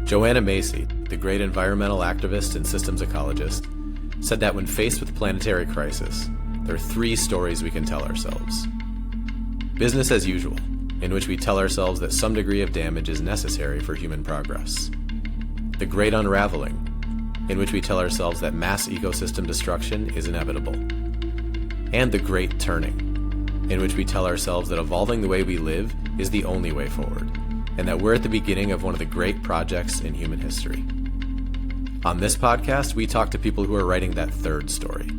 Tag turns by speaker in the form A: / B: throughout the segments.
A: Joanna Macy, the great environmental activist and systems ecologist, said that when faced with planetary crisis, there are three stories we can tell ourselves. Business as usual, in which we tell ourselves that some degree of damage is necessary for human progress. The great unraveling, in which we tell ourselves that mass ecosystem destruction is inevitable. And the great turning, in which we tell ourselves that evolving the way we live is the only way forward, and that we're at the beginning of one of the great projects in human history. On this podcast, we talk to people who are writing that third story,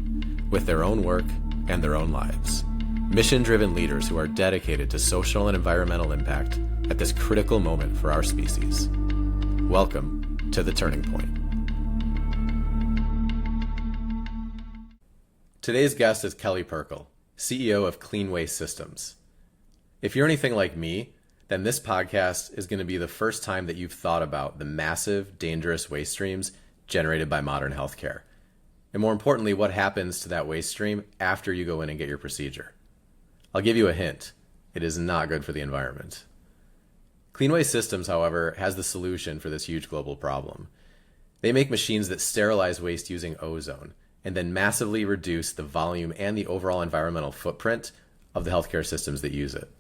A: with their own work and their own lives. Mission-driven leaders who are dedicated to social and environmental impact at this critical moment for our species. Welcome to The Turning Point. Today's guest is Kelly Prchal, CEO of Clean Waste Systems. If you're anything like me, then this podcast is going to be the first time that you've thought about the massive, dangerous waste streams generated by modern healthcare. And more importantly, what happens to that waste stream after you go in and get your procedure. I'll give you a hint. It is not good for the environment. Clean Waste Systems, however, has the solution for this huge global problem. They make machines that sterilize waste using ozone and then massively reduce the volume and the overall environmental footprint of the healthcare systems that use it.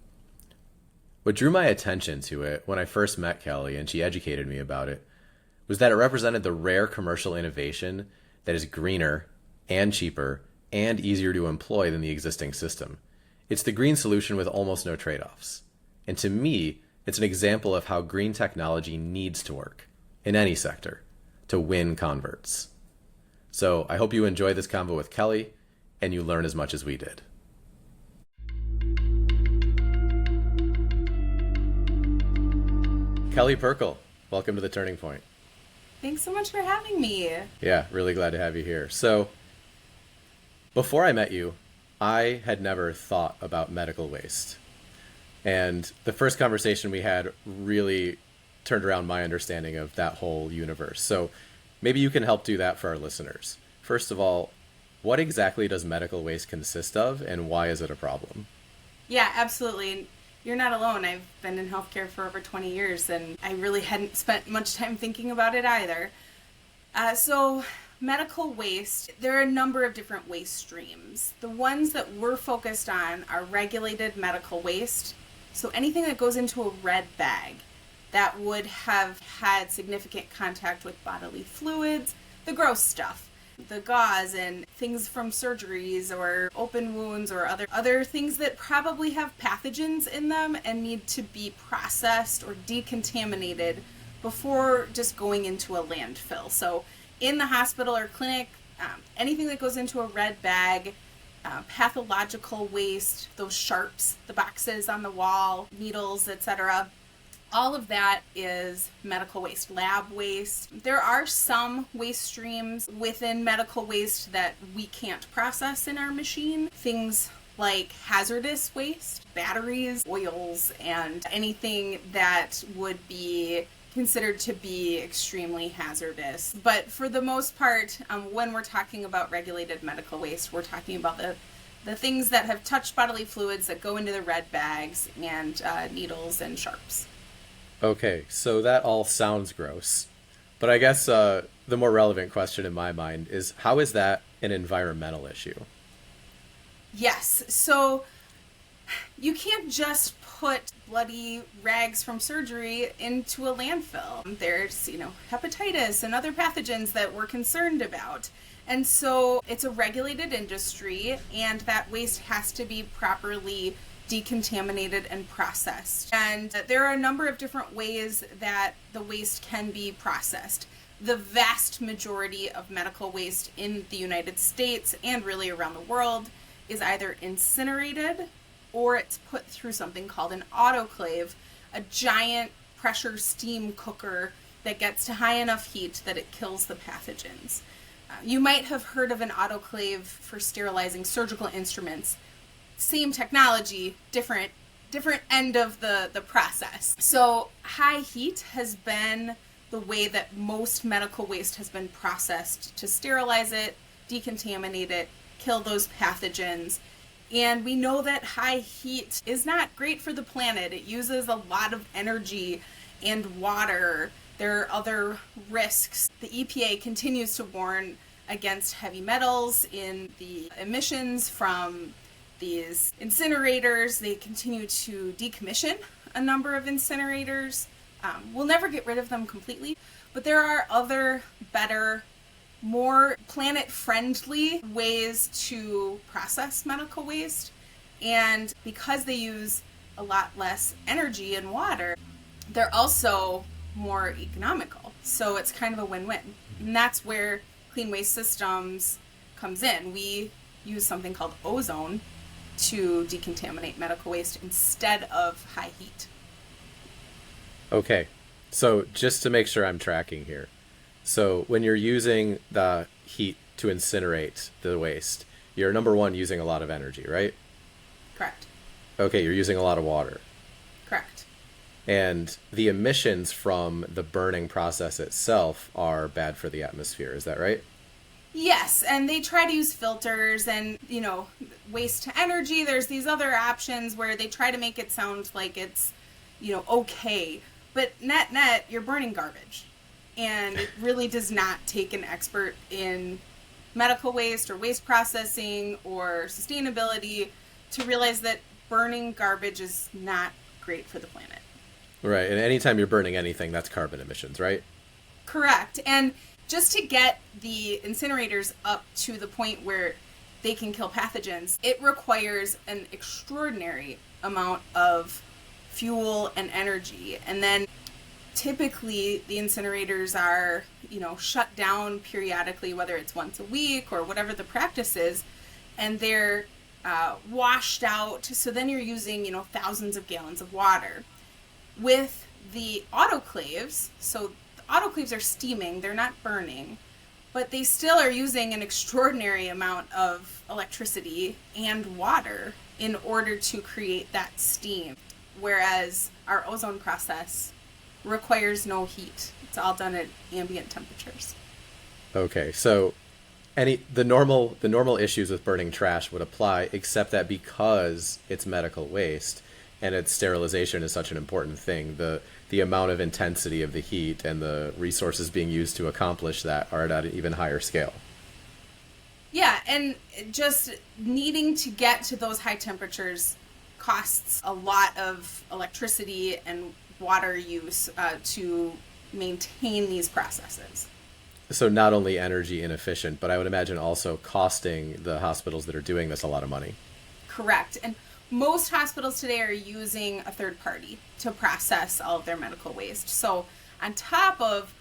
A: What drew my attention to it when I first met Kelly and she educated me about it was that it represented the rare commercial innovation that is greener and cheaper and easier to employ than the existing system. It's the green solution with almost no trade-offs. And to me, it's an example of how green technology needs to work in any sector to win converts. So I hope you enjoy this convo with Kelly and you learn as much as we did. Kelly Prchal, welcome to The Turning Point.
B: Thanks so much for having me.
A: Yeah, really glad to have you here. So, before I met you, I had never thought about medical waste. And the first conversation we had really turned around my understanding of that whole universe. So, maybe you can help do that for our listeners. First of all, what exactly does medical waste consist of, and why is it a problem?
B: Yeah, absolutely. You're not alone. I've been in healthcare for over 20 years, and I really hadn't spent much time thinking about it either. So medical waste, there are a number of different waste streams. The ones that we're focused on are regulated medical waste. So anything that goes into a red bag that would have had significant contact with bodily fluids, the gross stuff, the gauze and things from surgeries or open wounds or other things that probably have pathogens in them and need to be processed or decontaminated before just going into a landfill. So in the hospital or clinic, anything that goes into a red bag, pathological waste, those sharps, the boxes on the wall, needles, etc., all of that is medical waste, lab waste. There are some waste streams within medical waste that we can't process in our machine. Things like hazardous waste, batteries, oils, and anything that would be considered to be extremely hazardous. But for the most part, when we're talking about regulated medical waste, we're talking about the things that have touched bodily fluids that go into the red bags and needles and sharps.
A: Okay, so that all sounds gross, but I guess the more relevant question in my mind is, how is that an environmental issue?
B: Yes, so you can't just put bloody rags from surgery into a landfill. There's, hepatitis and other pathogens that we're concerned about. And so it's a regulated industry, and that waste has to be properly decontaminated and processed. And there are a number of different ways that the waste can be processed. The vast majority of medical waste in the United States and really around the world is either incinerated or it's put through something called an autoclave, a giant pressure steam cooker that gets to high enough heat that it kills the pathogens. You might have heard of an autoclave for sterilizing surgical instruments. Same technology, different end of the process. So high heat has been the way that most medical waste has been processed to sterilize it, decontaminate it, kill those pathogens. And we know that high heat is not great for the planet. It uses a lot of energy and water There are other risks. The EPA continues to warn against heavy metals in the emissions from these incinerators. They continue to decommission a number of incinerators. We'll never get rid of them completely, but there are other, better, more planet-friendly ways to process medical waste. And because they use a lot less energy and water, they're also more economical. So it's kind of a win-win. And that's where Clean Waste Systems comes in. We use something called ozone to decontaminate medical waste instead of high heat.
A: Okay, so just to make sure I'm tracking here. So when you're using the heat to incinerate the waste, you're number one using a lot of energy, right?
B: Correct.
A: Okay, you're using a lot of water.
B: Correct.
A: And the emissions from the burning process itself are bad for the atmosphere, is that right?
B: Yes, and they try to use filters and, waste to energy. There's these other options where they try to make it sound like it's, okay. But net, you're burning garbage. And it really does not take an expert in medical waste or waste processing or sustainability to realize that burning garbage is not great for the planet.
A: Right, and anytime you're burning anything, that's carbon emissions, right?
B: Correct. And just to get the incinerators up to the point where they can kill pathogens, it requires an extraordinary amount of fuel and energy. And then typically the incinerators are, shut down periodically, whether it's once a week or whatever the practice is, and they're washed out. So then you're using, thousands of gallons of water. With the autoclaves, so the autoclaves are steaming, they're not burning, but they still are using an extraordinary amount of electricity and water in order to create that steam. Whereas our ozone process requires no heat. It's all done at ambient temperatures.
A: Okay, so the normal issues with burning trash would apply, except that because it's medical waste and its sterilization is such an important thing, the amount of intensity of the heat and the resources being used to accomplish that are at an even higher scale.
B: Yeah, and just needing to get to those high temperatures costs a lot of electricity and water use to maintain these processes.
A: So not only energy inefficient, but I would imagine also costing the hospitals that are doing this a lot of money.
B: Correct. And most hospitals today are using a third party to process all of their medical waste. So on top of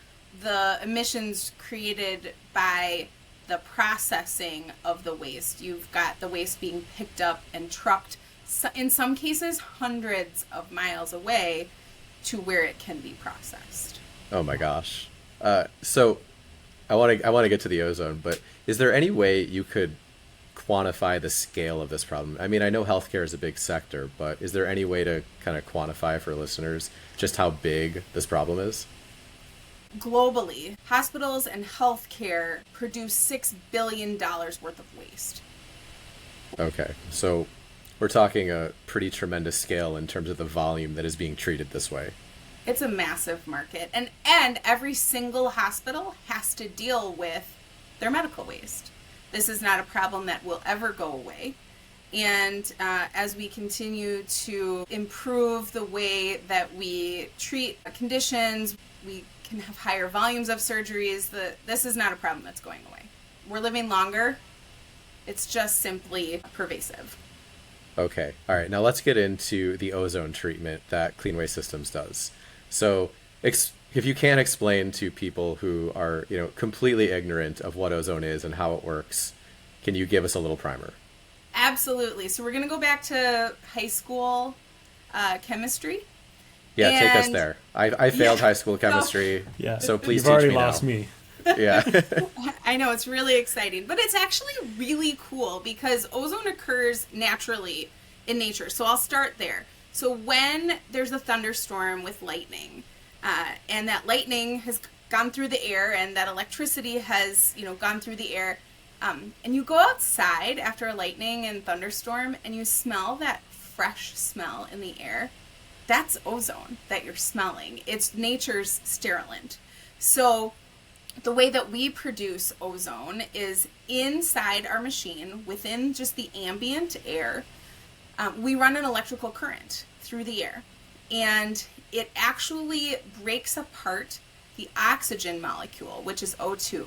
B: the emissions created by the processing of the waste, you've got the waste being picked up and trucked, in some cases hundreds of miles away, to where it can be processed.
A: Oh my gosh. So I want to get to the ozone, but is there any way you could quantify the scale of this problem? I mean, I know healthcare is a big sector, but is there any way to kind of quantify for listeners just how big this problem is?
B: Globally, hospitals and healthcare produce $6 billion worth of waste.
A: Okay, so we're talking a pretty tremendous scale in terms of the volume that is being treated this way.
B: It's a massive market, and every single hospital has to deal with their medical waste. This is not a problem that will ever go away. And as we continue to improve the way that we treat conditions, we can have higher volumes of surgeries. This is not a problem that's going away. We're living longer. It's just simply pervasive.
A: Okay. All right. Now let's get into the ozone treatment that Clean Waste Systems does. So if you can explain to people who are, completely ignorant of what ozone is and how it works, can you give us a little primer?
B: Absolutely. So we're going to go back to high school chemistry.
A: Yeah, take us there. I failed high school chemistry, so please
C: You've already
A: teach me
C: lost
A: now.
C: me.
A: Yeah.
B: I know, it's really exciting, but it's actually really cool because ozone occurs naturally in nature. So I'll start there. So when there's a thunderstorm with lightning, and that lightning has gone through the air and that electricity has, gone through the air, and you go outside after a lightning and thunderstorm and you smell that fresh smell in the air, that's ozone that you're smelling. It's nature's sterilant. So the way that we produce ozone is inside our machine, within just the ambient air. We run an electrical current through the air, and it actually breaks apart the oxygen molecule, which is O2.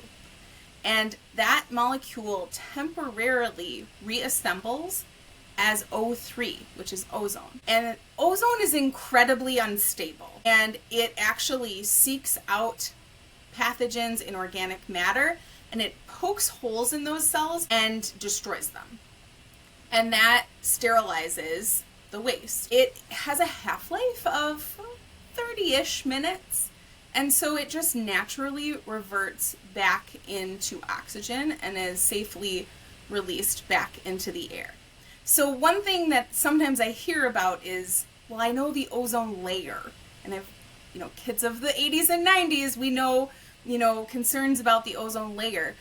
B: And that molecule temporarily reassembles as O3, which is ozone. And ozone is incredibly unstable, and it actually seeks out pathogens in organic matter, and it pokes holes in those cells and destroys them. And that sterilizes the waste. It has a half-life of 30-ish minutes, and so it just naturally reverts back into oxygen and is safely released back into the air. So one thing that sometimes I hear about is, well, I know the ozone layer, and I've, kids of the 80s and 90s, we know, concerns about the ozone layer.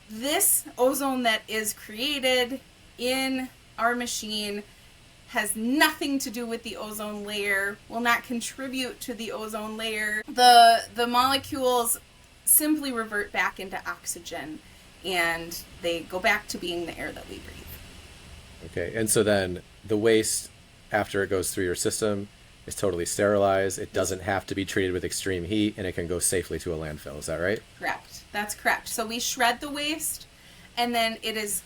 B: This ozone that is created in our machine has nothing to do with the ozone layer, will not contribute to the ozone layer. The molecules simply revert back into oxygen, and they go back to being the air that we breathe.
A: Okay, and so then the waste, after it goes through your system, is totally sterilized. It doesn't have to be treated with extreme heat, and it can go safely to a landfill. Is that right?
B: Correct. That's correct. So we shred the waste, and then it is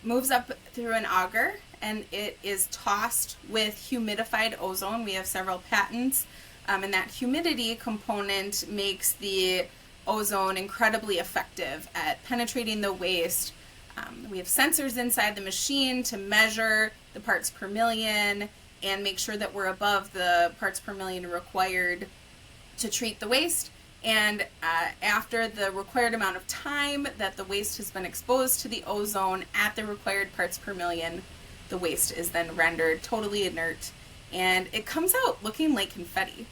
B: moves up through an auger, and it is tossed with humidified ozone. We have several patents, and that humidity component makes the ozone incredibly effective at penetrating the waste. We have sensors inside the machine to measure the parts per million and make sure that we're above the parts per million required to treat the waste. And after the required amount of time that the waste has been exposed to the ozone at the required parts per million, the waste is then rendered totally inert, and it comes out looking like confetti.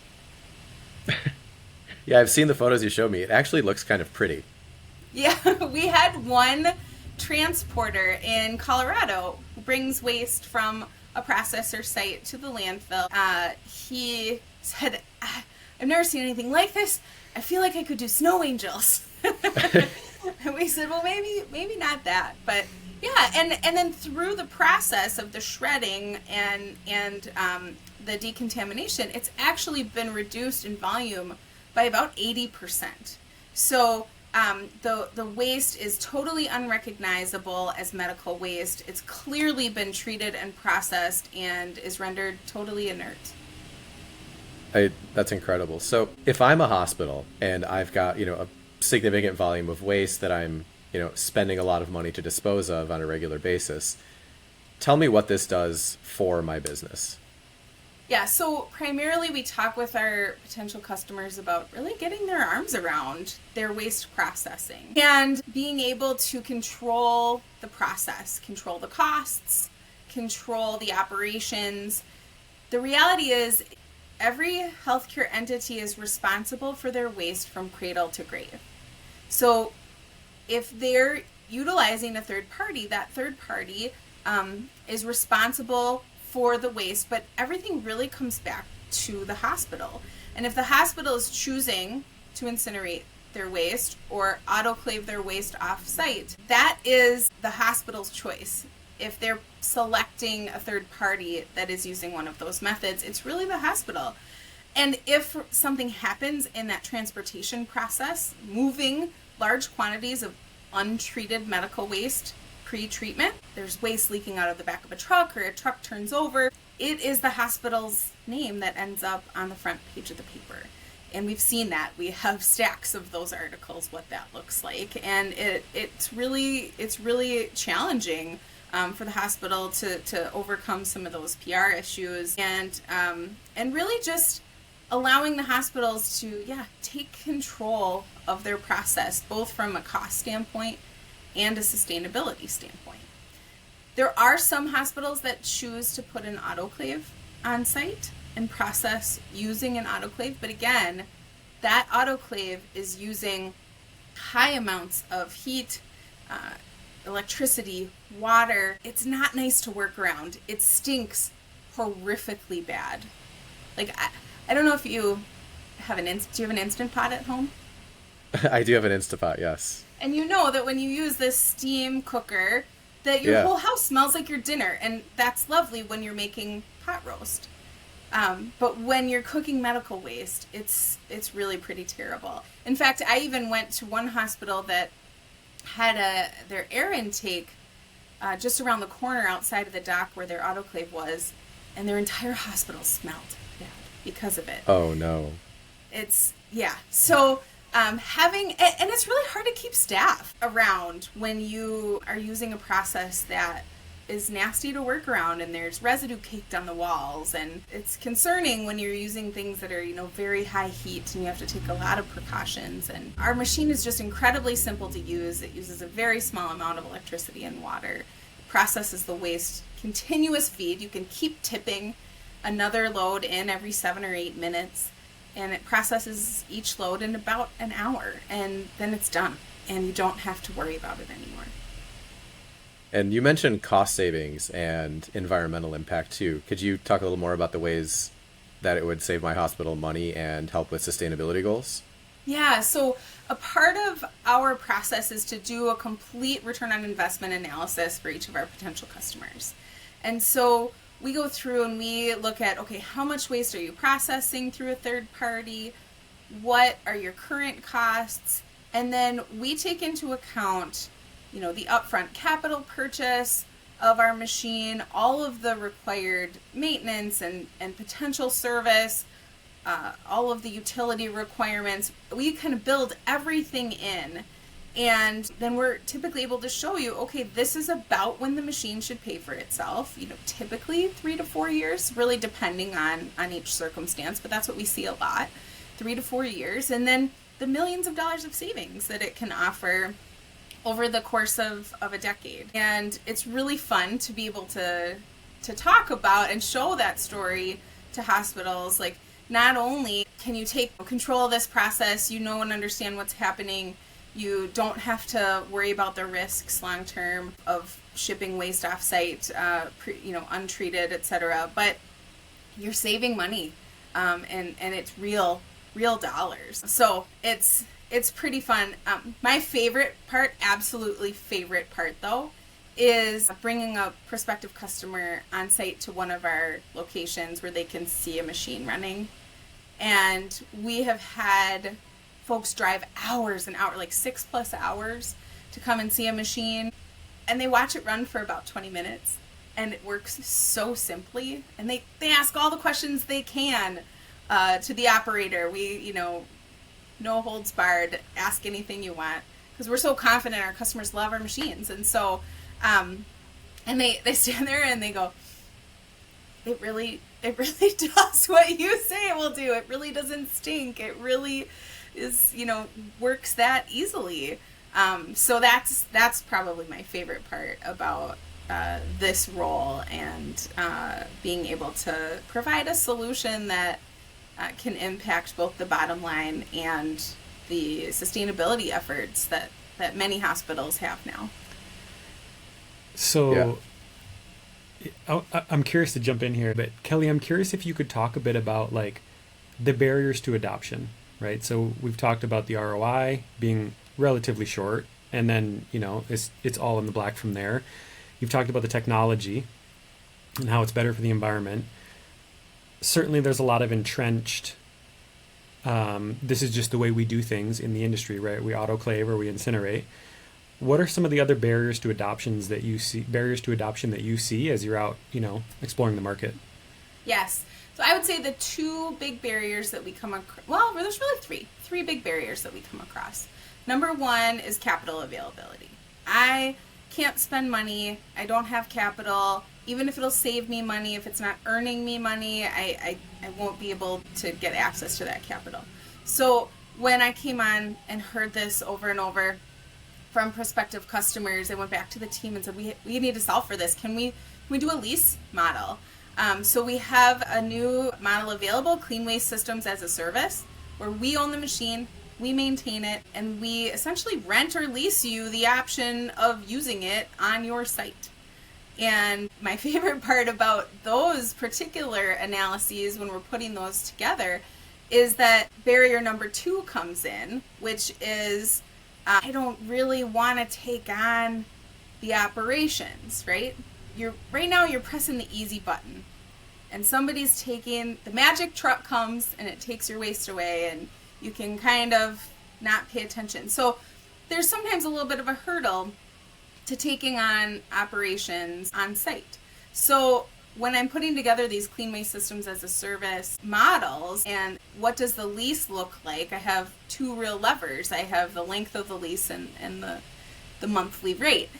A: Yeah, I've seen the photos you showed me. It actually looks kind of pretty.
B: Yeah, we had one transporter in Colorado who brings waste from a processor site to the landfill. He said, I've never seen anything like this. I feel like I could do snow angels. And we said, well, maybe not that, but yeah. And then through the process of the shredding and the decontamination, it's actually been reduced in volume by about 80%. So the waste is totally unrecognizable as medical waste. It's clearly been treated and processed and is rendered totally inert.
A: That's incredible. So if I'm a hospital and I've got, a significant volume of waste that I'm, spending a lot of money to dispose of on a regular basis, tell me what this does for my business.
B: Yeah, so primarily we talk with our potential customers about really getting their arms around their waste processing and being able to control the process, control the costs, control the operations. The reality is every healthcare entity is responsible for their waste from cradle to grave. So if they're utilizing a third party, that third party is responsible for the waste, but everything really comes back to the hospital. And if the hospital is choosing to incinerate their waste or autoclave their waste off-site, that is the hospital's choice. If they're selecting a third party that is using one of those methods, it's really the hospital. And if something happens in that transportation process, moving large quantities of untreated medical waste pre-treatment, there's waste leaking out of the back of a truck or a truck turns over, it is the hospital's name that ends up on the front page of the paper. And we've seen that. We have stacks of those articles, what that looks like. And it's really challenging for the hospital to overcome some of those PR issues and really just allowing the hospitals to take control of their process, both from a cost standpoint and a sustainability standpoint. There are some hospitals that choose to put an autoclave on site and process using an autoclave, but again, that autoclave is using high amounts of heat, electricity, water. It's not nice to work around. It stinks horrifically bad. Like, I don't know if you have do you have an Instant Pot at home?
A: I do have an Instapot, yes.
B: And you know that when you use this steam cooker, that your whole house smells like your dinner, and that's lovely when you're making pot roast. But when you're cooking medical waste, it's really pretty terrible. In fact, I even went to one hospital that had their air intake just around the corner outside of the dock where their autoclave was, and their entire hospital smelled bad because of it.
A: Oh, no.
B: So and it's really hard to keep staff around when you are using a process that is nasty to work around and there's residue caked on the walls, and it's concerning when you're using things that are, very high heat and you have to take a lot of precautions. And our machine is just incredibly simple to use. It uses a very small amount of electricity and water. It processes the waste continuous feed. You can keep tipping another load in every 7 or 8 minutes, and it processes each load in about an hour, and then it's done and you don't have to worry about it anymore.
A: And you mentioned cost savings and environmental impact too. Could you talk a little more about the ways that it would save my hospital money and help with sustainability goals?
B: Yeah, so a part of our process is to do a complete return on investment analysis for each of our potential customers. And so we go through and we look at, okay, how much waste are you processing through a third party? What are your current costs? And then we take into account the upfront capital purchase of our machine, all of the required maintenance and potential service, all of the utility requirements. We kind of build everything in, and then we're typically able to show you, okay, this is about when the machine should pay for itself. Typically 3 to 4 years, really depending on each circumstance, but that's what we see a lot, 3 to 4 years. And then the millions of dollars of savings that it can offer over the course of a decade. And it's really fun to be able to talk about and show that story to hospitals. Like, not only can you take control of this process, and understand what's happening, you don't have to worry about the risks long term of shipping waste off site, untreated, etc. But you're saving money, and it's real dollars. So it's pretty fun. My favorite part, absolutely favorite part though, is bringing a prospective customer on site to one of our locations where they can see a machine running. And we have had folks drive hours and hours, like 6+ hours, to come and see a machine. And they watch it run for about 20 minutes. And it works so simply. And they ask all the questions they can to the operator. We, no holds barred, ask anything you want, because we're so confident our customers love our machines. And so and they stand there and they go, it really does what you say it will do. It really doesn't stink. It really is, works that easily. So that's probably my favorite part about this role, and being able to provide a solution that can impact both the bottom line and the sustainability efforts that many hospitals have now.
C: So I'm curious to jump in here, but Kelly, I'm curious if you could talk a bit about like the barriers to adoption, right? So we've talked about the ROI being relatively short, and then, it's all in the black from there. You've talked about the technology and how it's better for the environment. Certainly there's a lot of entrenched, this is just the way we do things in the industry, right? We autoclave or we incinerate. What are some of the other barriers to adoption that you see as you're out, exploring the market?
B: Yes. So I would say the two big barriers that we come across, well, there's really three big barriers that we come across. Number one is capital availability. I can't spend money. I don't have capital. Even if it'll save me money, if it's not earning me money, I won't be able to get access to that capital. So when I came on and heard this over and over from prospective customers, I went back to the team and said, we need to solve for this. Can we do a lease model? So we have a new model available, Clean Waste Systems as a Service, where we own the machine, we maintain it, and we essentially rent or lease you the option of using it on your site. And my favorite part about those particular analyses when we're putting those together is that barrier number 2 comes in, which is I don't really want to take on the operations, right? Right now you're pressing the easy button and somebody's taking, the magic truck comes and it takes your waste away and you can kind of not pay attention. So there's sometimes a little bit of a hurdle to taking on operations on site. So when I'm putting together these clean waste systems as a service models, and what does the lease look like? I have 2 real levers. I have the length of the lease and the monthly rate.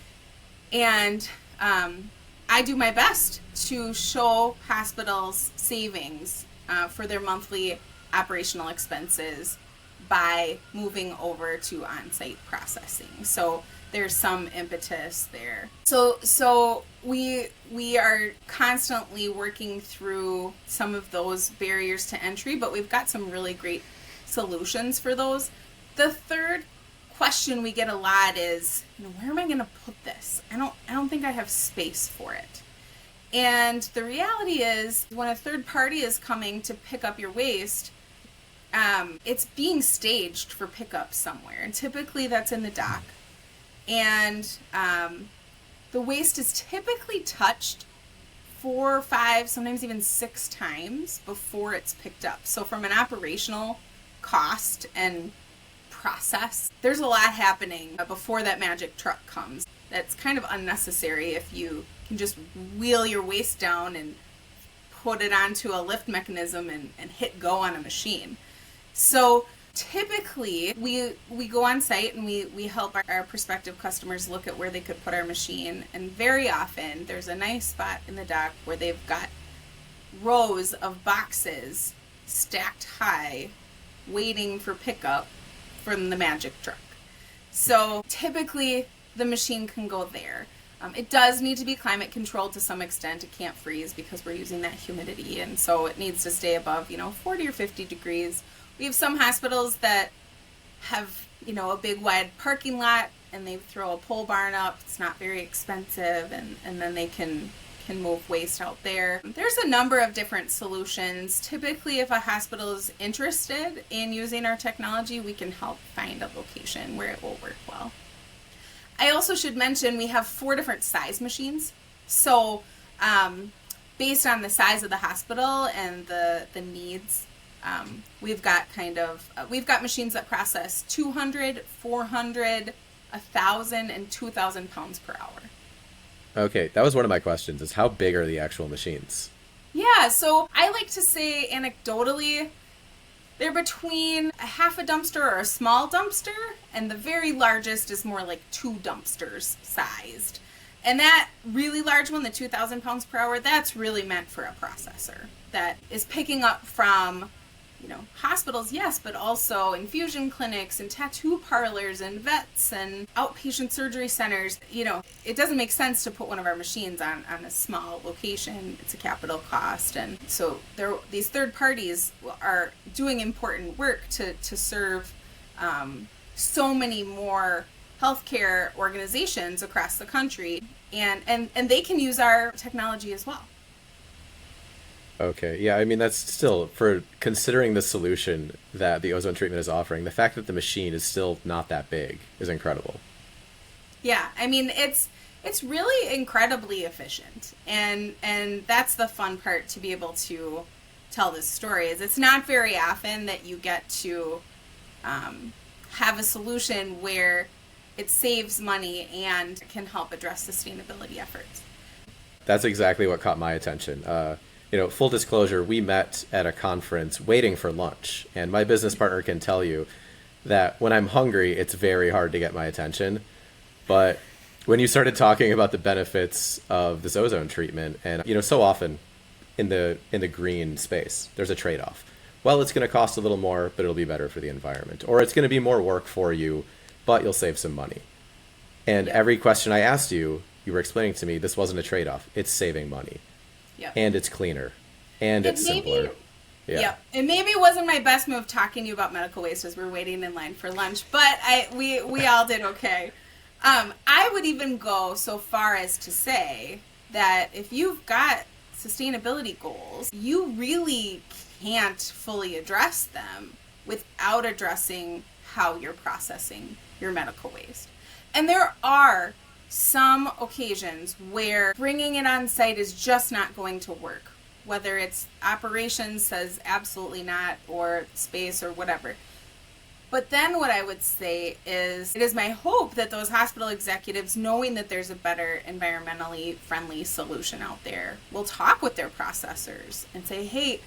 B: And I do my best to show hospitals savings for their monthly operational expenses by moving over to on-site processing. So there's some impetus there. So we are constantly working through some of those barriers to entry, but we've got some really great solutions for those. The third question we get a lot is, where am I going to put this? I don't think I have space for it. And the reality is, when a third party is coming to pick up your waste, it's being staged for pickup somewhere, and typically that's in the dock. And the waste is typically touched 4, 5, sometimes even 6 times before it's picked up. So from an operational cost and process, there's a lot happening before that magic truck comes. That's kind of unnecessary if you can just wheel your waste down and put it onto a lift mechanism and hit go on a machine. So typically, we go on site and we help our prospective customers look at where they could put our machine. And very often, there's a nice spot in the dock where they've got rows of boxes stacked high, waiting for pickup from the magic truck. So typically, the machine can go there. It does need to be climate controlled to some extent. It can't freeze because we're using that humidity, and so it needs to stay above 40 or 50 degrees. We have some hospitals that have, a big wide parking lot and they throw a pole barn up. It's not very expensive, and then they can move waste out there. There's a number of different solutions. Typically, if a hospital is interested in using our technology, we can help find a location where it will work well. I also should mention we have 4 different size machines. So based on the size of the hospital and the needs, we've got machines that process 200, 400, 1,000, and 2,000 pounds per hour.
A: Okay, that was one of my questions, is how big are the actual machines?
B: Yeah, so I like to say anecdotally, they're between a half a dumpster or a small dumpster, and the very largest is more like 2 dumpsters sized. And that really large one, the 2,000 pounds per hour, that's really meant for a processor that is picking up from hospitals, yes, but also infusion clinics and tattoo parlors and vets and outpatient surgery centers. It doesn't make sense to put one of our machines on a small location. It's a capital cost. And so these third parties are doing important work to serve so many more healthcare organizations across the country. And they can use our technology as well.
A: Okay, yeah, that's still, for considering the solution that the ozone treatment is offering, the fact that the machine is still not that big is incredible.
B: Yeah, it's really incredibly efficient, and that's the fun part, to be able to tell this story. Is it's not very often that you get to have a solution where it saves money and can help address sustainability efforts.
A: That's exactly what caught my attention. Full disclosure, we met at a conference waiting for lunch, and my business partner can tell you that when I'm hungry, it's very hard to get my attention. But when you started talking about the benefits of this ozone treatment, and so often in the green space, there's a trade-off. Well, it's going to cost a little more, but it'll be better for the environment, or it's going to be more work for you, but you'll save some money. And every question I asked you, you were explaining to me this wasn't a trade-off. It's saving money. Yep. And it's cleaner. And it's simpler.
B: Yeah. It maybe wasn't my best move talking to you about medical waste as we're waiting in line for lunch, but we all did okay. I would even go so far as to say that if you've got sustainability goals, you really can't fully address them without addressing how you're processing your medical waste. And there are some occasions where bringing it on site is just not going to work, whether it's operations says absolutely not, or space or whatever. But then what I would say is, it is my hope that those hospital executives, knowing that there's a better environmentally friendly solution out there, will talk with their processors and say, hey,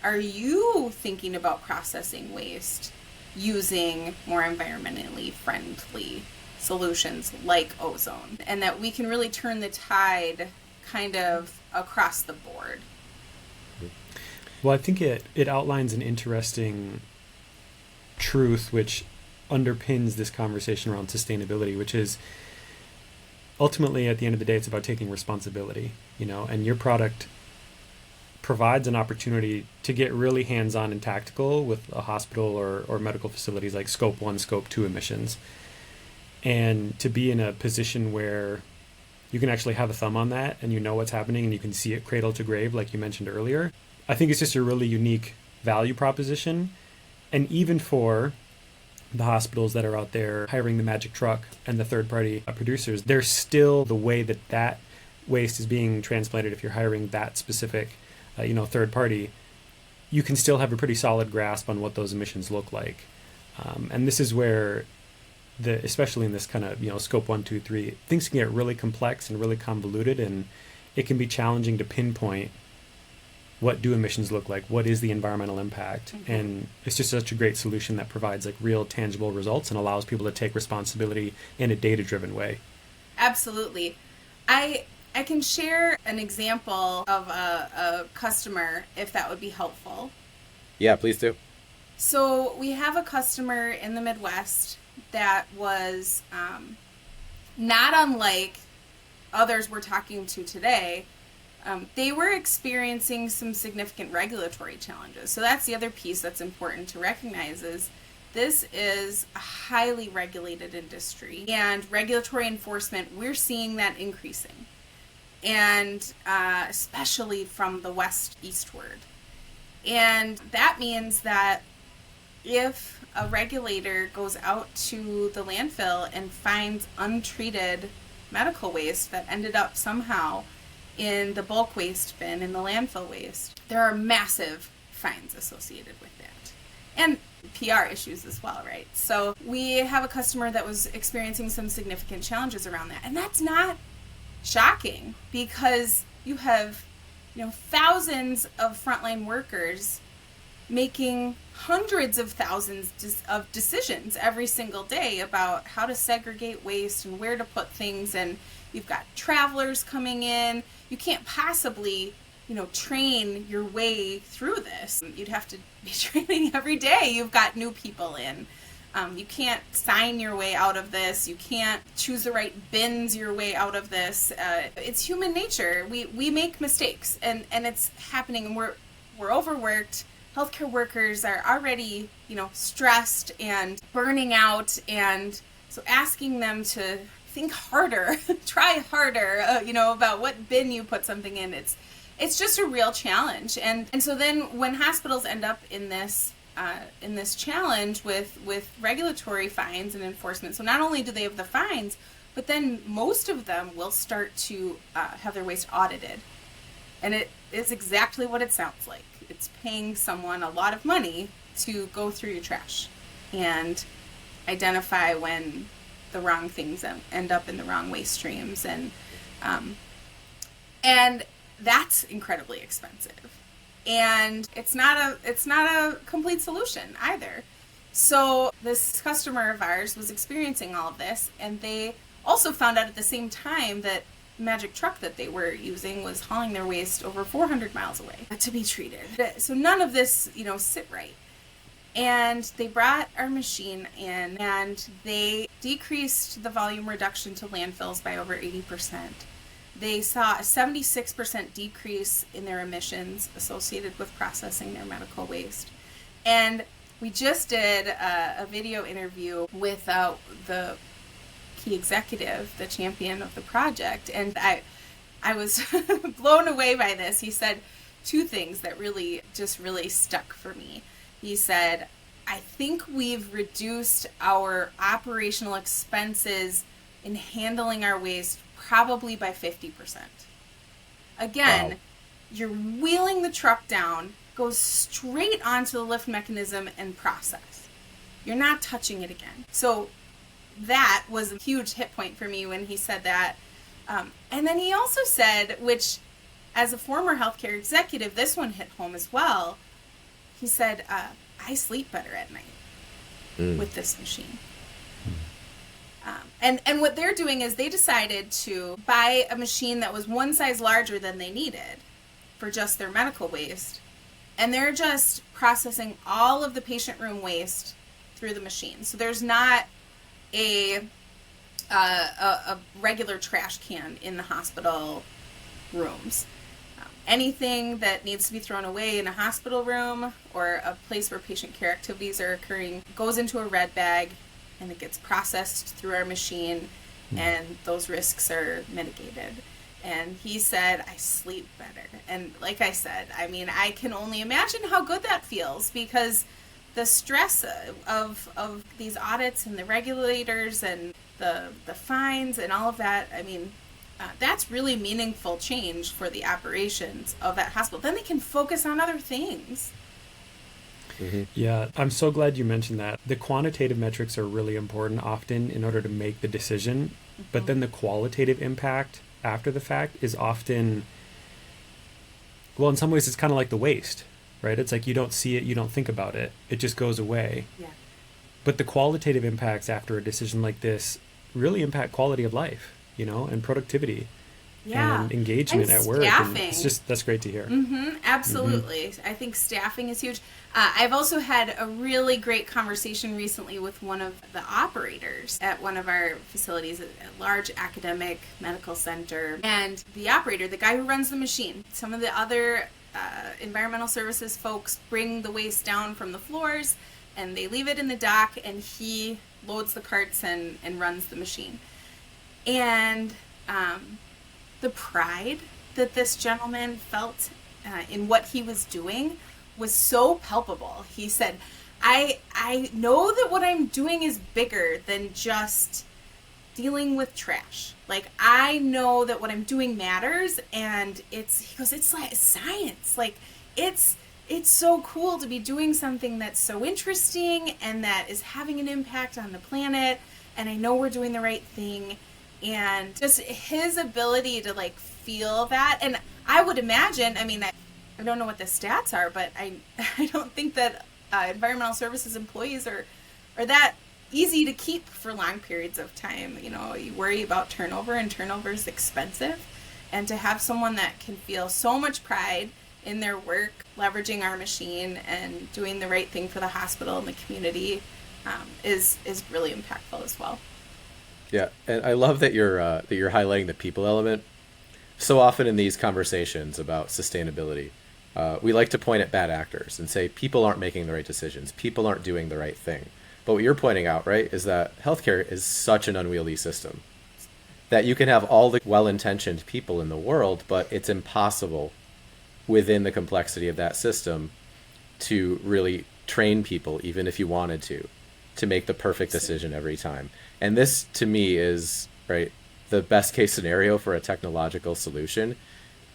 B: are you thinking about processing waste using more environmentally friendly solutions like ozone? And that we can really turn the tide kind of across the board.
C: Well, I think it outlines an interesting truth which underpins this conversation around sustainability, which is ultimately at the end of the day it's about taking responsibility, and your product provides an opportunity to get really hands-on and tactical with a hospital or medical facilities like scope 1, scope 2 emissions, and to be in a position where you can actually have a thumb on that and you know what's happening and you can see it cradle to grave like you mentioned earlier. I think it's just a really unique value proposition. And even for the hospitals that are out there hiring the magic truck and the third-party producers, there's still the way that waste is being transplanted. If you're hiring that specific, third party, you can still have a pretty solid grasp on what those emissions look like. And this is where, especially in this kind of, scope 1, 2, 3, things can get really complex and really convoluted, and it can be challenging to pinpoint what do emissions look like, what is the environmental impact. Mm-hmm. And it's just such a great solution that provides like real tangible results and allows people to take responsibility in a data-driven way.
B: Absolutely. I can share an example of a customer, if that would be helpful.
A: Yeah, please do.
B: So we have a customer in the Midwest that was not unlike others we're talking to today. They were experiencing some significant regulatory challenges. So that's the other piece that's important to recognize is this is a highly regulated industry, and regulatory enforcement, we're seeing that increasing, and especially from the west eastward. And that means that if a regulator goes out to the landfill and finds untreated medical waste that ended up somehow in the bulk waste bin, in the landfill waste, there are massive fines associated with that. And PR issues as well, right? So we have a customer that was experiencing some significant challenges around that. And that's not shocking, because you have, thousands of frontline workers making hundreds of thousands of decisions every single day about how to segregate waste and where to put things. And you've got travelers coming in. You can't possibly, train your way through this. You'd have to be training every day. You've got new people in. You can't sign your way out of this. You can't choose the right bins your way out of this. It's human nature. We make mistakes, and it's happening, and we're overworked. Healthcare workers are already, stressed and burning out, and so asking them to think harder, try harder, about what bin you put something in. It's just a real challenge. And so then when hospitals end up in this challenge with regulatory fines and enforcement, so not only do they have the fines, but then most of them will start to have their waste audited. And it is exactly what it sounds like. It's paying someone a lot of money to go through your trash and identify when the wrong things end up in the wrong waste streams, and that's incredibly expensive, and it's not a complete solution either. So this customer of ours was experiencing all of this, and they also found out at the same time that the magic truck that they were using was hauling their waste over 400 miles away to be treated. So none of this sit right. And they brought our machine in, and they decreased the volume reduction to landfills by over 80%. They saw a 76% decrease in their emissions associated with processing their medical waste. And we just did a video interview with the key executive, the champion of the project, and I I was blown away by this. He said two things that really stuck for me. He said, I think we've reduced our operational expenses in handling our waste probably by 50%. Again, wow. You're wheeling the truck down, goes straight onto the lift mechanism and process. You're not touching it again. So that was a huge hit point for me when he said that. And then he also said, which as a former healthcare executive, this one hit home as well. He said, I sleep better at night with this machine. And what they're doing is they decided to buy a machine that was one size larger than they needed for just their medical waste. And they're just processing all of the patient room waste through the machine. So there's not a regular trash can in the hospital rooms. Anything that needs to be thrown away in a hospital room or a place where patient care activities are occurring goes into a red bag, and it gets processed through our machine, and those risks are mitigated. And he said, I sleep better. And like I said, I mean, I can only imagine how good that feels, because the stress of these audits and the regulators and the fines and all of that, I mean, that's really meaningful change for the operations of that hospital. Then they can focus on other things.
C: Mm-hmm. Yeah, I'm so glad you mentioned that. The quantitative metrics are really important often in order to make the decision, but then the qualitative impact after the fact is often, well, in some ways it's kind of like the waste, right? It's like you don't see it, you don't think about it, it just goes away.
B: Yeah. But
C: the qualitative impacts after a decision like this really impact quality of life, you know, and productivity.
B: Yeah.
C: And engagement
B: and
C: at work.
B: Staffing.
C: And it's just, that's great to hear.
B: Absolutely. I think staffing is huge. I've also had a really great conversation recently with one of the operators at one of our facilities, a large academic medical center. And the operator, the guy who runs the machine, some of the other environmental services folks bring the waste down from the floors and they leave it in the dock, and he loads the carts and runs the machine. And the pride that this gentleman felt in what he was doing was so palpable. He said, I know that what I'm doing is bigger than just dealing with trash. Like, I know that what I'm doing matters, and he goes, it's like science. Like, it's so cool to be doing something that's so interesting and that is having an impact on the planet, and I know we're doing the right thing. And just his ability to like feel that. And I would imagine, I mean, I don't know what the stats are, but I don't think that environmental services employees are that easy to keep for long periods of time. You know, you worry about turnover, and turnover is expensive. And to have someone that can feel so much pride in their work, leveraging our machine and doing the right thing for the hospital and the community is really impactful as well.
A: Yeah, and I love that you're highlighting the people element. So often in these conversations about sustainability, we like to point at bad actors and say people aren't making the right decisions, people aren't doing the right thing. But what you're pointing out, right, is that healthcare is such an unwieldy system that you can have all the well-intentioned people in the world, but it's impossible within the complexity of that system to really train people, even if you wanted to make the perfect decision every time. And this, to me, is, right, the best case scenario for a technological solution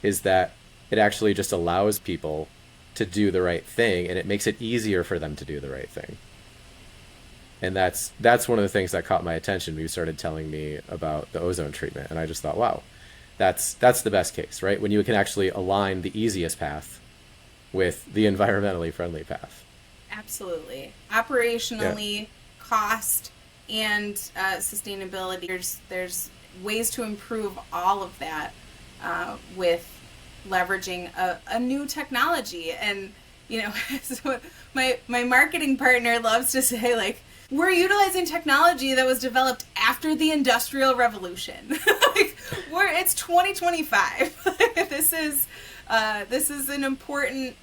A: is that it actually just allows people to do the right thing, and it makes it easier for them to do the right thing. And that's one of the things that caught my attention when you started telling me about the ozone treatment. And I just thought, wow, that's the best case, right? When you can actually align the easiest path with the environmentally friendly path.
B: Absolutely. Operationally, cost, and sustainability. There's ways to improve all of that with leveraging a new technology. And, you know, so my marketing partner loves to say, like, we're utilizing technology that was developed after the Industrial Revolution. Like, it's 2025. This is an important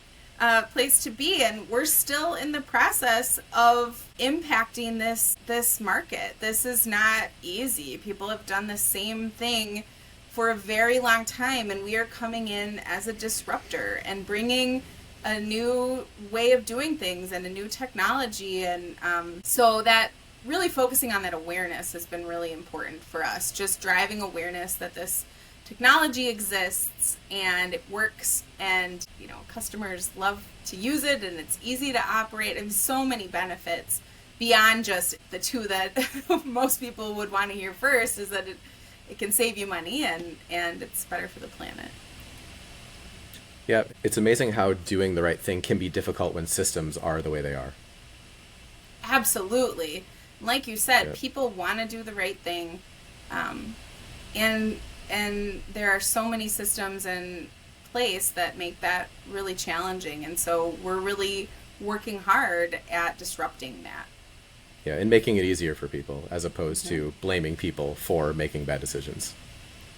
B: place to be, and we're still in the process of impacting this market. This is not easy. People have done the same thing for a very long time, and we are coming in as a disruptor and bringing a new way of doing things and a new technology. And so that really focusing on that awareness has been really important for us, just driving awareness that this technology exists and it works, and customers love to use it and it's easy to operate, and so many benefits beyond just the two that most people would want to hear first, is that it can save you money and it's better for the planet.
A: Yeah, it's amazing how doing the right thing can be difficult when systems are the way they are.
B: Absolutely. Like you said,
A: Yeah.
B: people want to do the right thing, and there are so many systems in place that make that really challenging, and so we're really working hard at disrupting that.
A: Yeah, and making it easier for people as opposed to blaming people for making bad decisions.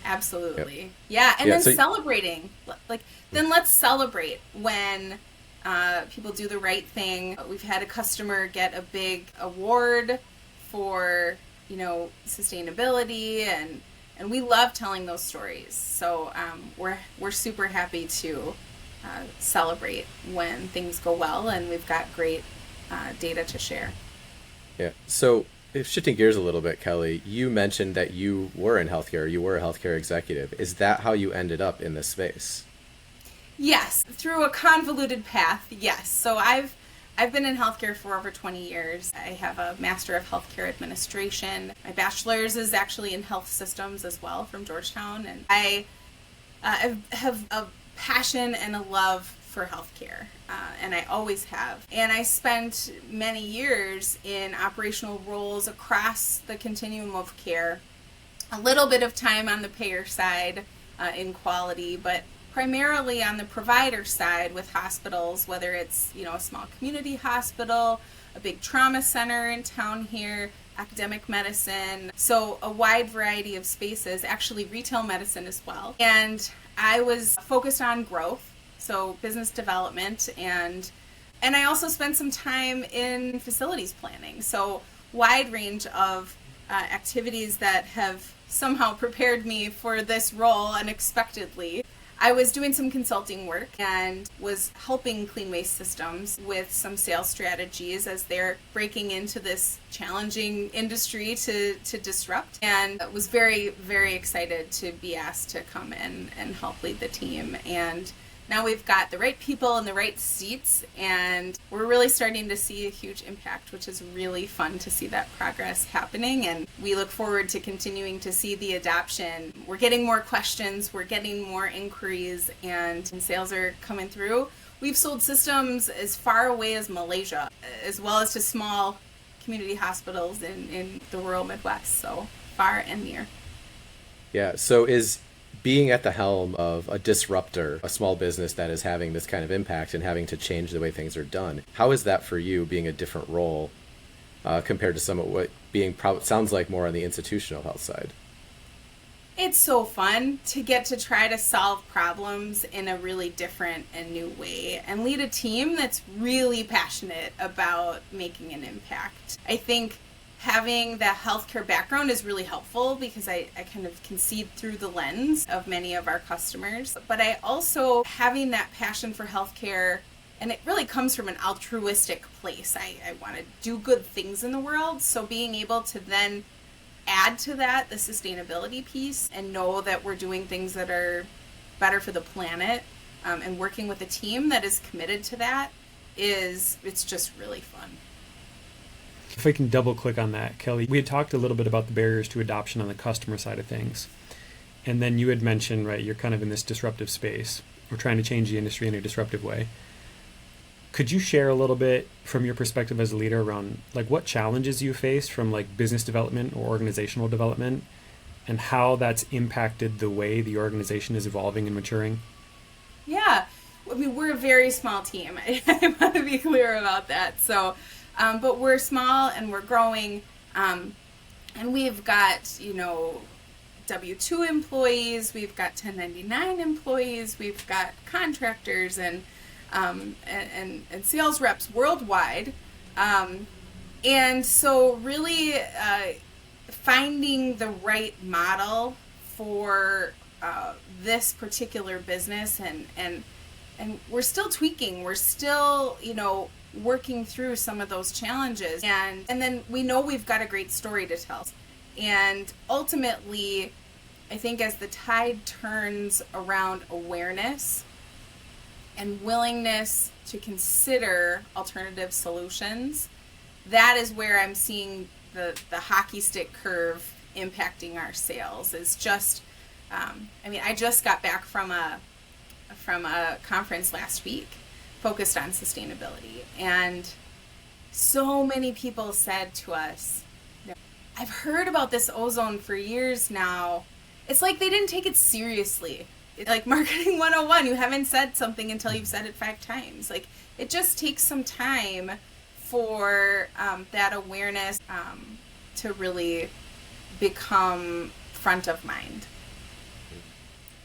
B: Absolutely.
A: Yep.
B: Yeah, and
A: Yeah,
B: then
A: so-
B: celebrating. Then let's celebrate when people do the right thing. We've had a customer get a big award for, sustainability, and we love telling those stories. So we're super happy to celebrate when things go well, and we've got great data to share.
A: Yeah. So, if shifting gears a little bit, Kelly, you mentioned that you were in healthcare, you were a healthcare executive. Is that how you ended up in this space?
B: Yes, through a convoluted path. Yes. So I've been in healthcare for over 20 years. I have a Master of Healthcare Administration. My bachelor's is actually in health systems as well, from Georgetown, and I have a passion and a love for healthcare, and I always have. And I spent many years in operational roles across the continuum of care, a little bit of time on the payer side in quality, but primarily on the provider side with hospitals, whether it's a small community hospital, a big trauma center in town here, academic medicine, so a wide variety of spaces, actually retail medicine as well. And I was focused on growth, so business development, and I also spent some time in facilities planning, so wide range of activities that have somehow prepared me for this role unexpectedly. I was doing some consulting work and was helping Clean Waste Systems with some sales strategies as they're breaking into this challenging industry to disrupt, and was very, very excited to be asked to come in and help lead the team. And now we've got the right people in the right seats, and we're really starting to see a huge impact, which is really fun to see that progress happening. And we look forward to continuing to see the adoption. We're getting more questions, we're getting more inquiries, and sales are coming through. We've sold systems as far away as Malaysia, as well as to small community hospitals in the rural Midwest, so far and near.
A: Yeah. So, is being at the helm of a disruptor, a small business that is having this kind of impact and having to change the way things are done, how is that for you, being a different role compared to some of what being sounds like more on the institutional health side?
B: It's so fun to get to try to solve problems in a really different and new way and lead a team that's really passionate about making an impact. I think having the healthcare background is really helpful because I kind of can see through the lens of many of our customers. But I also, having that passion for healthcare, and it really comes from an altruistic place. I want to do good things in the world. So being able to then add to that the sustainability piece and know that we're doing things that are better for the planet, and working with a team that is committed to that, it's just really fun.
C: If I can double click on that, Kelly, we had talked a little bit about the barriers to adoption on the customer side of things. And then you had mentioned, right, you're kind of in this disruptive space. We're trying to change the industry in a disruptive way. Could you share a little bit from your perspective as a leader around like what challenges you face from like business development or organizational development, and how that's impacted the way the organization is evolving and maturing?
B: Yeah, I mean, we're a very small team. I want to be clear about that. So, but we're small and we're growing, and we've got, W-2 employees, we've got 1099 employees, we've got contractors and sales reps worldwide. And so really finding the right model for this particular business, and we're still tweaking. We're still, working through some of those challenges, and then we know we've got a great story to tell. And ultimately, I think as the tide turns around awareness and willingness to consider alternative solutions, that is where I'm seeing the hockey stick curve impacting our sales. Is just, I just got back from a conference last week focused on sustainability, and so many people said to us, I've heard about this ozone for years now. It's like they didn't take it seriously. It's like marketing 101, you haven't said something until you've said it 5 times. Like, it just takes some time for that awareness to really become front of mind.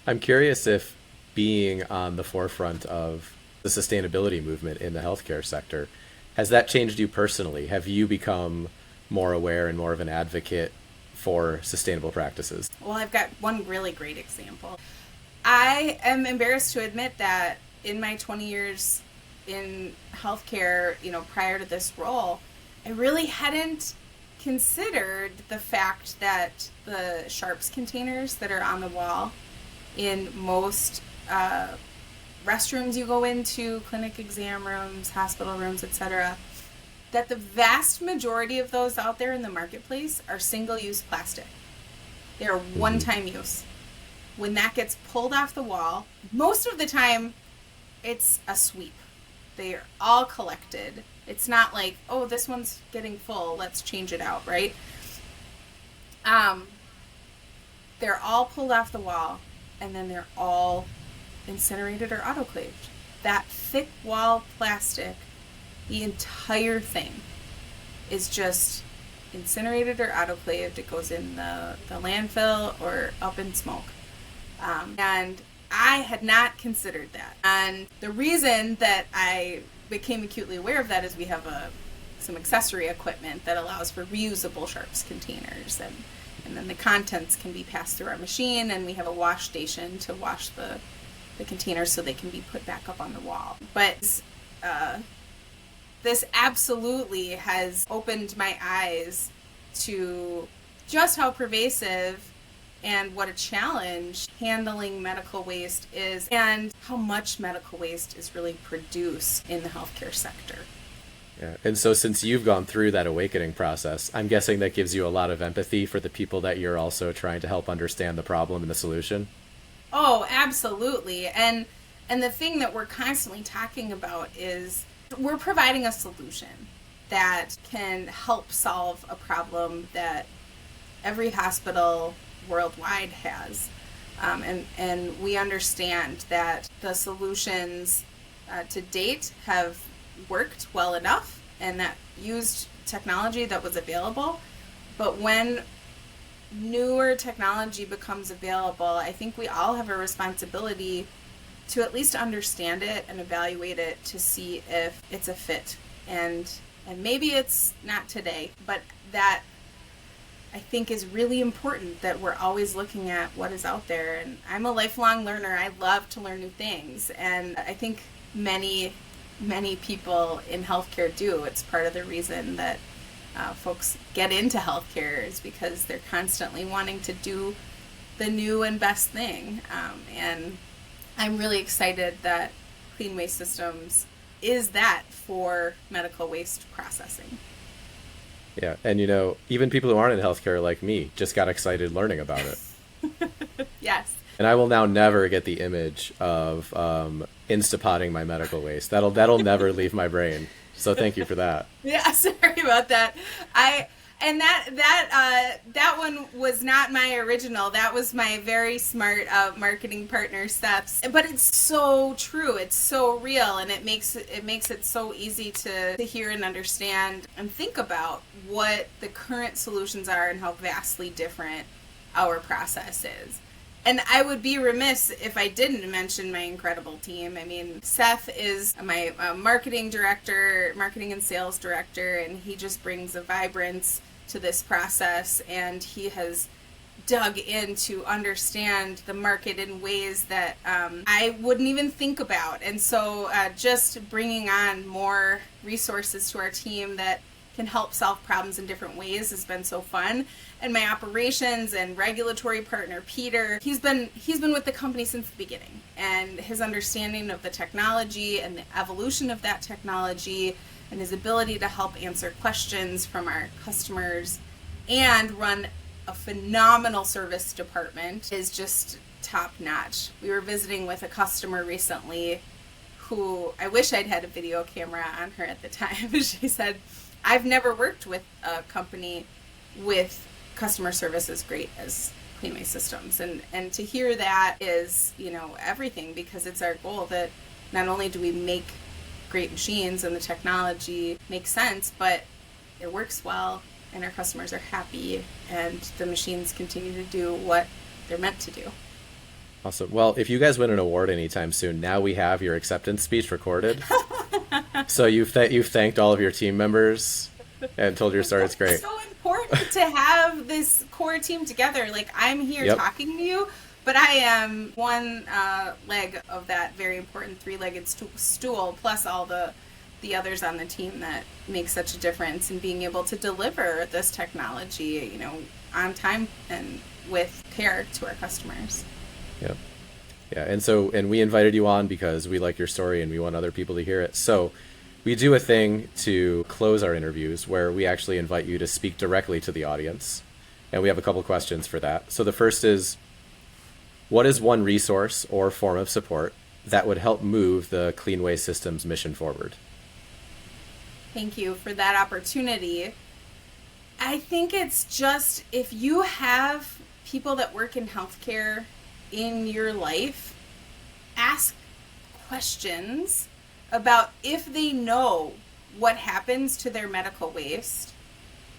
A: I'm curious if being on the forefront of the sustainability movement in the healthcare sector, has that changed you personally? Have you become more aware and more of an advocate for sustainable practices?
B: Well, I've got one really great example. I am embarrassed to admit that in my 20 years in healthcare, prior to this role, I really hadn't considered the fact that the sharps containers that are on the wall in most restrooms you go into, clinic exam rooms, hospital rooms, etc., that the vast majority of those out there in the marketplace are single-use plastic. They are one-time use. When that gets pulled off the wall, most of the time it's a sweep. They are all collected. It's not like, oh, this one's getting full, let's change it out, right? They're all pulled off the wall, and then they're all incinerated or autoclaved. That thick wall plastic, the entire thing is just incinerated or autoclaved. It goes in the landfill or up in smoke. And I had not considered that. And the reason that I became acutely aware of that is we have some accessory equipment that allows for reusable sharps containers, and then the contents can be passed through our machine, and we have a wash station to wash the containers so they can be put back up on the wall. But this absolutely has opened my eyes to just how pervasive and what a challenge handling medical waste is, and how much medical waste is really produced in the healthcare sector.
A: Yeah. And so since you've gone through that awakening process, I'm guessing that gives you a lot of empathy for the people that you're also trying to help understand the problem and the solution.
B: Oh, absolutely. And the thing that we're constantly talking about is we're providing a solution that can help solve a problem that every hospital worldwide has. And we understand that the solutions to date have worked well enough and that used technology that was available. But when newer technology becomes available, I think we all have a responsibility to at least understand it and evaluate it to see if it's a fit. And maybe it's not today, but that I think is really important, that we're always looking at what is out there. And I'm a lifelong learner. I love to learn new things. And I think many people in healthcare do. It's part of the reason that folks get into healthcare, is because they're constantly wanting to do the new and best thing. And I'm really excited that Clean Waste Systems is that for medical waste processing.
A: Yeah, and even people who aren't in healthcare like me just got excited learning about it.
B: Yes.
A: And I will now never get the image of Instapotting my medical waste. That'll never leave my brain. So thank you for that.
B: Yeah, sorry about that. That one was not my original. That was my very smart marketing partner, Steph's. But it's so true. It's so real, and it makes it so easy to hear and understand and think about what the current solutions are and how vastly different our process is. And I would be remiss if I didn't mention my incredible team. I mean, Seth is my marketing director, marketing and sales director, and he just brings a vibrance to this process. And he has dug in to understand the market in ways that I wouldn't even think about. And so just bringing on more resources to our team that can help solve problems in different ways has been so fun. And my operations and regulatory partner, Peter, he's been with the company since the beginning. And his understanding of the technology and the evolution of that technology and his ability to help answer questions from our customers and run a phenomenal service department is just top notch. We were visiting with a customer recently who I wish I'd had a video camera on her at the time. She said, I've never worked with a company with customer service as great as Cleanway Systems. And to hear that is, everything, because it's our goal that not only do we make great machines and the technology makes sense, but it works well and our customers are happy and the machines continue to do what they're meant to do.
A: Awesome. Well, if you guys win an award anytime soon, now we have your acceptance speech recorded. So you've thanked all of your team members and told your story. It's great.
B: It's so important to have this core team together. Like, I'm here talking to you, but I am one leg of that very important three-legged stool, plus all the others on the team that make such a difference in being able to deliver this technology, on time and with care to our customers.
A: Yeah. Yeah. And we invited you on because we like your story and we want other people to hear it. So we do a thing to close our interviews where we actually invite you to speak directly to the audience. And we have a couple questions for that. So the first is, what is one resource or form of support that would help move the Cleanway Systems mission forward?
B: Thank you for that opportunity. I think it's just, if you have people that work in healthcare in your life, ask questions about if they know what happens to their medical waste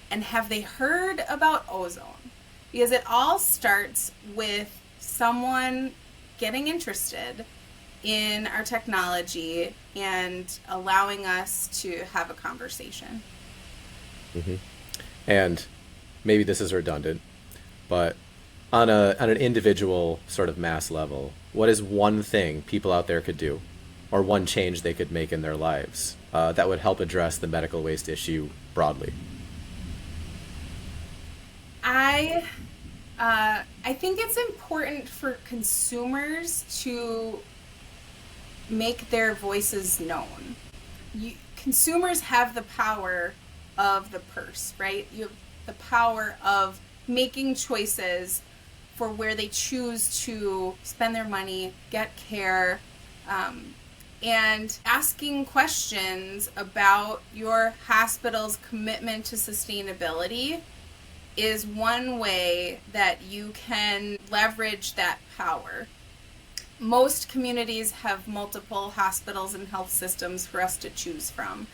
B: and have they heard about ozone. Because it all starts with someone getting interested in our technology and allowing us to have a conversation.
A: Mm-hmm. And maybe this is redundant, but on an individual sort of mass level, what is one thing people out there could do, or one change they could make in their lives that would help address the medical waste issue broadly? I
B: think it's important for consumers to make their voices known. Consumers have the power of the purse, right? You have the power of making choices for where they choose to spend their money, get care, and asking questions about your hospital's commitment to sustainability is one way that you can leverage that power. Most communities have multiple hospitals and health systems for us to choose from.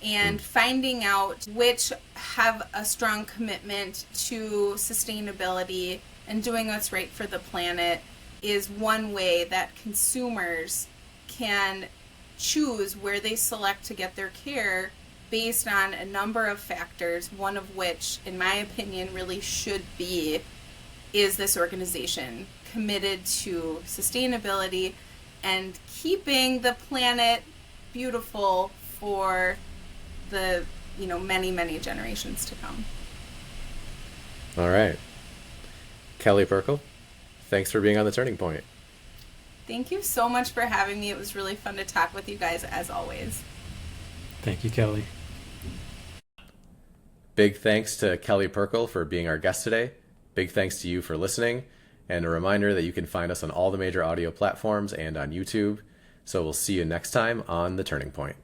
B: And finding out which have a strong commitment to sustainability and doing what's right for the planet is one way that consumers can choose where they select to get their care based on a number of factors, one of which, in my opinion, really should be, is this organization committed to sustainability and keeping the planet beautiful for the many, many generations to come.
A: All right. Kelly Prchal, thanks for being on The Turning Point.
B: Thank you so much for having me. It was really fun to talk with you guys, as always.
C: Thank you, Kelly.
A: Big thanks to Kelly Prchal for being our guest today. Big thanks to you for listening. And a reminder that you can find us on all the major audio platforms and on YouTube. So we'll see you next time on The Turning Point.